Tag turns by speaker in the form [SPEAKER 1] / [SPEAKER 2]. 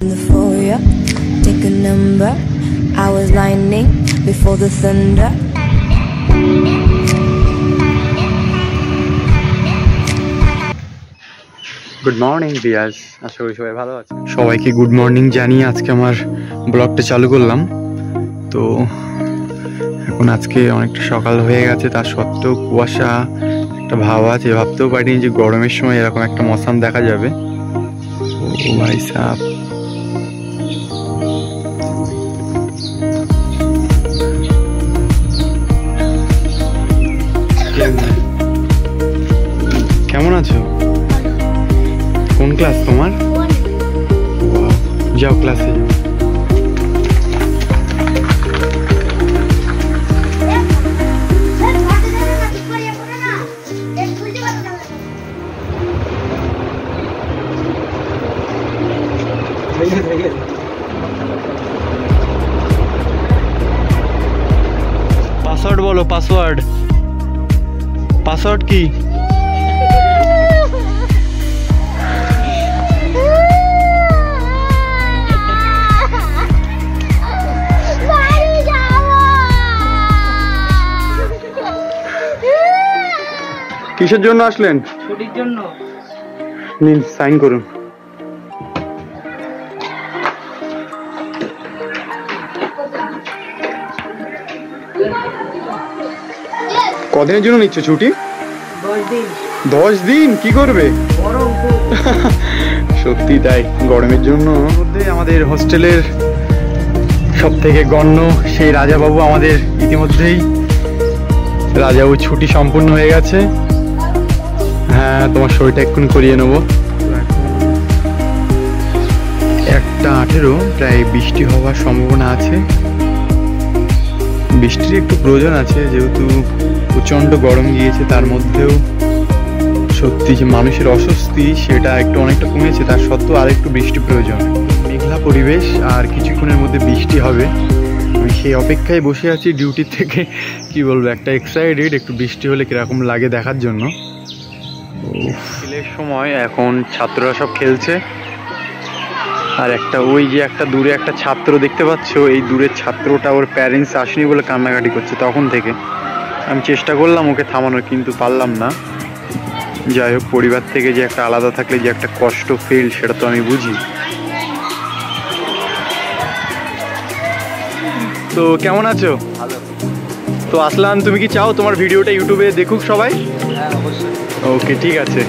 [SPEAKER 1] In the foyer, take a number. I was lightning before the thunder.
[SPEAKER 2] Good morning dears, আশা করি সবাই ভালো আছে। সবাইকে গুড মর্নিং জানিয়ে আজকে আমার ব্লগটা চালু করলাম। তো এখন আজকে অনেকটা সকাল হয়ে গেছে, তার সত্ত্বেও কুয়াশা একটা ভাব আছে। ভাবতেও পারিনি যে গরমের সময় এরকম একটা মৌসুম দেখা যাবে। ও ভাই সাহেব, কেমন আছো? কোন ক্লাস তোমার? যাও ক্লাসে যাও। পাসওয়ার্ড বলো, পাসওয়ার্ড। পাসওয়ার্ড কি? কিসের জন্য আসলেন?
[SPEAKER 3] ছুটির জন্য।
[SPEAKER 2] নিন, সাইন করুন। কদিনের জন্য নিচ্ছ ছুটি?
[SPEAKER 3] 10 দিন।
[SPEAKER 2] 10 দিন কি করবে?
[SPEAKER 3] গরম খুব।
[SPEAKER 2] সত্যি তাই, গরমের জন্য। মধ্যে আমাদের হোস্টেলের সব থেকে গণ্য সেই রাজাবাবু আমাদের ইতিমধ্যেই রাজাবাবু ছুটি সম্পূর্ণ হয়ে গেছে। হ্যাঁ, তোমার শরীরটা এক্ষুনি করিয়ে নেবো। 1:18 প্রায় বৃষ্টি হওয়ার সম্ভাবনা আছে। বৃষ্টির একটু প্রয়োজন আছে, যেহেতু প্রচণ্ড গরম গিয়েছে। তার মধ্যেও সত্যি যে মানুষের অস্বস্তি সেটা একটু অনেকটা কমেছে, তার সত্ত্বেও আর একটু বৃষ্টি প্রয়োজন। মেঘলা পরিবেশ, আর কিছুক্ষণের মধ্যে বৃষ্টি হবে। আমি সেই অপেক্ষায় বসে আছি ডিউটির থেকে। কি বলবো, একটা এক্সাইটেড একটু বৃষ্টি হলে কিরকম লাগে দেখার জন্য। খেলের সময় এখন ছাত্ররা সব খেলছে, আর একটা ওই যে একটা দূরে একটা ছাত্র দেখতে পাচ্ছ, এই দূরের ছাত্রটা ওর প্যারেন্টস আসেনি বলে কান্নাকাটি করছে তখন থেকে। আমি চেষ্টা করলাম ওকে থামানোর, কিন্তু পারলাম না। যাই হোক, পরিবার থেকে যে একটা আলাদা থাকলে যে একটা কষ্ট ফিল, সেটা তো আমি বুঝি। তো কেমন আছো?
[SPEAKER 3] ভালো।
[SPEAKER 2] তো আসলাম, তুমি কি চাও তোমার ভিডিওটা ইউটিউবে দেখুক সবাই?
[SPEAKER 3] হ্যাঁ, অবশ্যই।
[SPEAKER 2] ওকে, ঠিক আছে।